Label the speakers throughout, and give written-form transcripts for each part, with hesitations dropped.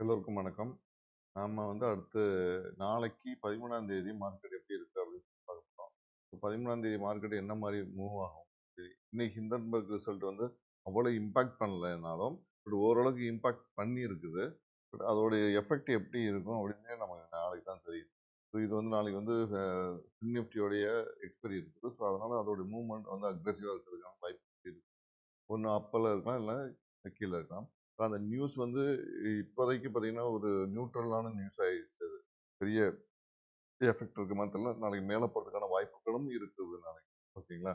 Speaker 1: எல்லோருக்கும் வணக்கம். நாம அடுத்து நாளைக்கு 13ஆம் தேதி மார்க்கெட் எப்படி இருக்கு அப்படின்னு பார்க்க போறோம். 13ஆம் தேதி மார்க்கெட் என்ன மாதிரி மூவ் ஆகும்? இன்னைக்கு ஹிண்டன்பர்க் ரிசல்ட் அவ்வளவு இம்பாக்ட் பண்ணலைனாலும் பட் ஓரளவுக்கு இம்பாக்ட் பண்ணி இருக்குது. பட் அதோடைய எஃபெக்ட் எப்படி இருக்கும் அப்படின்னு நமக்கு நாளைக்கு தான் தெரியும். ஸோ இது நாளைக்கு நிஃப்டியோடைய எக்ஸ்பைரி இருக்குது. ஸோ அதனால அதோட மூவ்மெண்ட் அக்ரெசிவாக இருக்கிறதுக்கான வாய்ப்பு இருக்கு. ஒன்று அப்பல இருக்கலாம், இல்லை கீழே இருக்கலாம். அந்த நியூஸ் இப்போதைக்கு பார்த்தீங்கன்னா ஒரு நியூட்ரலான நியூஸ் ஆயிடுச்சு. அது பெரிய எஃபெக்ட் இருக்கு தெரியல. நாளைக்கு மேலே போகிறதுக்கான வாய்ப்புகளும் இருக்குது நாளைக்கு. ஓகேங்களா?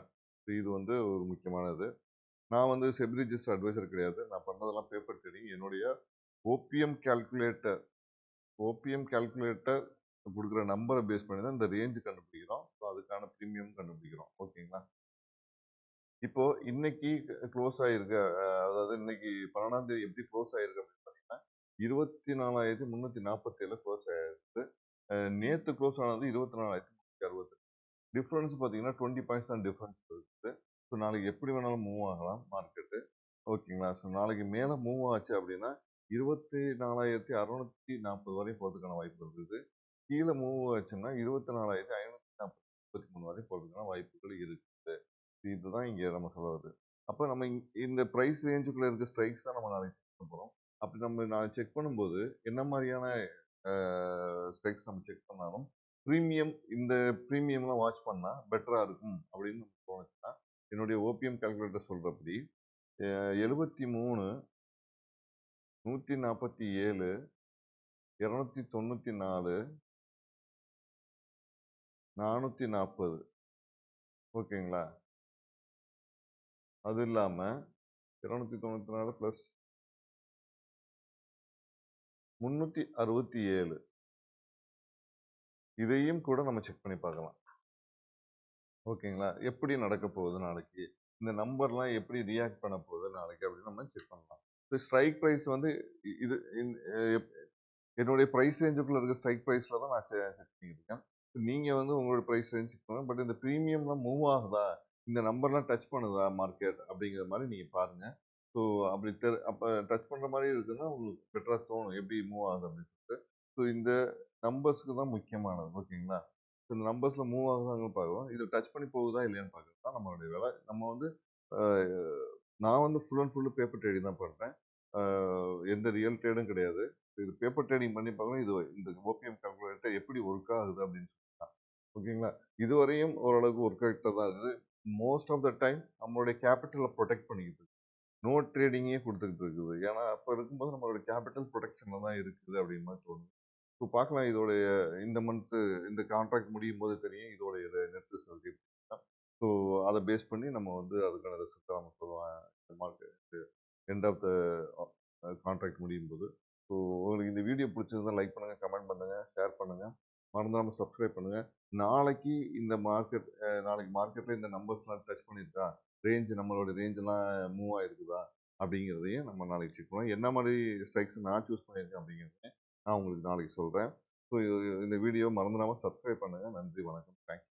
Speaker 1: இது ஒரு முக்கியமானது. நான் செபி ரிஜிஸ்டர் அட்வைசர் கிடையாது. நான் பண்ணதெல்லாம் பேப்பர் ட்ரேடிங். என்னுடைய ஓபிஎம் கால்குலேட்டர் கொடுக்குற நம்பரை பேஸ் பண்ணி தான் இந்த ரேஞ்சு கண்டுபிடிக்கிறோம். ஸோ அதுக்கான ப்ரீமியம் கண்டுபிடிக்கிறோம். ஓகேங்களா? இப்போ இன்னைக்கு க்ளோஸ் ஆயிருக்க, அதாவது இன்னைக்கு 12ஆம் தேதி எப்படி க்ளோஸ் ஆயிருக்கு அப்படின்னு பார்த்தீங்கன்னா 24,347 க்ளோஸ் ஆயிருக்கு. நேற்று க்ளோஸ் ஆனது 24,360. டிஃபரன்ஸ் பார்த்தீங்கன்னா 20 பாயிண்ட்ஸ் தான் டிஃபரன்ஸ் இருக்குது. ஸோ நாளைக்கு எப்படி வேணாலும் மூவ் ஆகலாம் மார்க்கெட்டு. ஓகேங்களா? ஸோ நாளைக்கு மேலே மூவ் ஆச்சு அப்படின்னா 24,640 வரையும் போகிறதுக்கான வாய்ப்பு இருக்குது. கீழே மூவ் ஆச்சுன்னா 24,543 வரை போகிறதுக்கான வாய்ப்புகள் இருக்குது. இதுதான் இங்க நம்ம சொல்றது. அப்ப நம்ம இந்த பிரைஸ் ரேஞ்சுக்குள்ள இருக்க ஸ்ட்ரைக்ஸ் தான் நம்ம நாளைக்கு செக் பண்ண போறோம். அப்படி நம்ம நாளைக்கு செக் பண்ணும்போது என்ன மாதிரியான ஸ்ட்ரைக்ஸ் நம்ம செக் பண்ணாலும் இந்த ப்ரீமியம்லாம் வாட்ச் பண்ணா பெட்டரா இருக்கும் அப்படின்னு தோணுச்சுன்னா என்னுடைய ஓபிஎம் கால்குலேட்டர் சொல்றபடி 73, 147, 294, 440. ஓகேங்களா? அது இல்லாம 294 பிளஸ் 367 இதையும் கூட நம்ம செக் பண்ணி பார்க்கலாம். ஓகேங்களா? எப்படி நடக்க போகுது நாளைக்கு, இந்த நம்பர்லாம் எப்படி ரியாக்ட் பண்ண போகுது நாளைக்கு அப்படின்னு நம்ம செக் பண்ணலாம். ஸ்ட்ரைக் ப்ரைஸ் இது என்னுடைய ப்ரைஸ் ரேஞ்சுக்குள்ள இருக்க ஸ்ட்ரைக் ப்ரைஸ்ல தான் நான் செக் பண்ணியிருக்கேன். நீங்க உங்களோட ப்ரைஸ் ரேஞ்ச் செக் பண்ணுங்க. பட் இந்த ப்ரீமியம்லாம் மூவ் ஆகுதா, இந்த நம்பர்லாம் டச் பண்ணுதா மார்க்கெட் அப்படிங்கிற மாதிரி நீங்க பாருங்க. ஸோ அப்போ டச் பண்ற மாதிரி இருக்குன்னா உங்களுக்கு பெட்டரா தோணும் எப்படி மூவ் ஆகுது அப்படின்னு சொல்லிட்டு. ஸோ இந்த நம்பர்ஸ்க்கு தான் முக்கியமானது. ஓகேங்களா? இந்த நம்பர்ஸ்ல மூவ் ஆகுதாங்கன்னு பார்க்கலாம். இது டச் பண்ணி போகுதா இல்லையான்னு பார்க்கறது தான் நம்மளுடைய வேலை. நம்ம நான் full and full paper trading தான் பண்றேன். எந்த ரியல் ட்ரேடும் கிடையாது. இது பேப்பர் ட்ரேடிங் பண்ணி பார்க்கணும். இந்த ஓபிஎம் கால்குலேட்டர் எப்படி ஒர்க் ஆகுது அப்படின்னு சொல்லலாம். ஓகேங்களா? இதுவரையும் ஓரளவுக்கு ஒர்க் ஆகிட்டு தான் இருக்குது. மோஸ்ட் ஆஃப் த டைம் நம்மளுடைய கேபிட்டலை ப்ரொடெக்ட் பண்ணிக்கிட்டு நோ ட்ரேடிங்கே கொடுத்துக்கிட்டு இருக்குது. ஏன்னா அப்போ இருக்கும்போது நம்மளோட கேபிட்டல் ப்ரொடெக்ஷன்ல தான் இருக்குது அப்படின்னு மாதிரி தோணுது. ஸோ பார்க்கலாம் இதோடைய இந்த மந்த்து இந்த கான்ட்ராக்ட் முடியும் போது தெரியும் இதோடைய நெட் ரிசல்ட் எப்படின்னா. ஸோ அதை பேஸ் பண்ணி நம்ம அதுக்கான ரிசல்ட்டை நம்ம சொல்லுவேன் market end of the contract முடியும் போது. ஸோ உங்களுக்கு இந்த வீடியோ பிடிச்சிருந்தா லைக் பண்ணுங்க, கமெண்ட் பண்ணுங்க, ஷேர் பண்ணுங்க, மறந்துடாம சப்ஸ்கிரைப் பண்ணுங்க. நாளைக்கு நாளைக்கு மார்க்கெட்ல இந்த நம்பர்ஸ்லாம் டச் பண்ணியிருக்கா, நம்மளோட ரேஞ்செல்லாம் மூவ் ஆயிருக்குதா அப்படிங்கிறதையும் நம்ம நாளைக்கு செக் பண்ணுவோம். என்ன மாதிரி ஸ்ட்ரைக்ஸ் நான் சூஸ் பண்ணியிருக்கேன் அப்படிங்கிறதையும் நான் உங்களுக்கு நாளைக்கு சொல்றேன். ஸோ இந்த வீடியோ மறந்துடாம சப்ஸ்கிரைப் பண்ணுங்க. நன்றி, வணக்கம், தேங்க்யூ.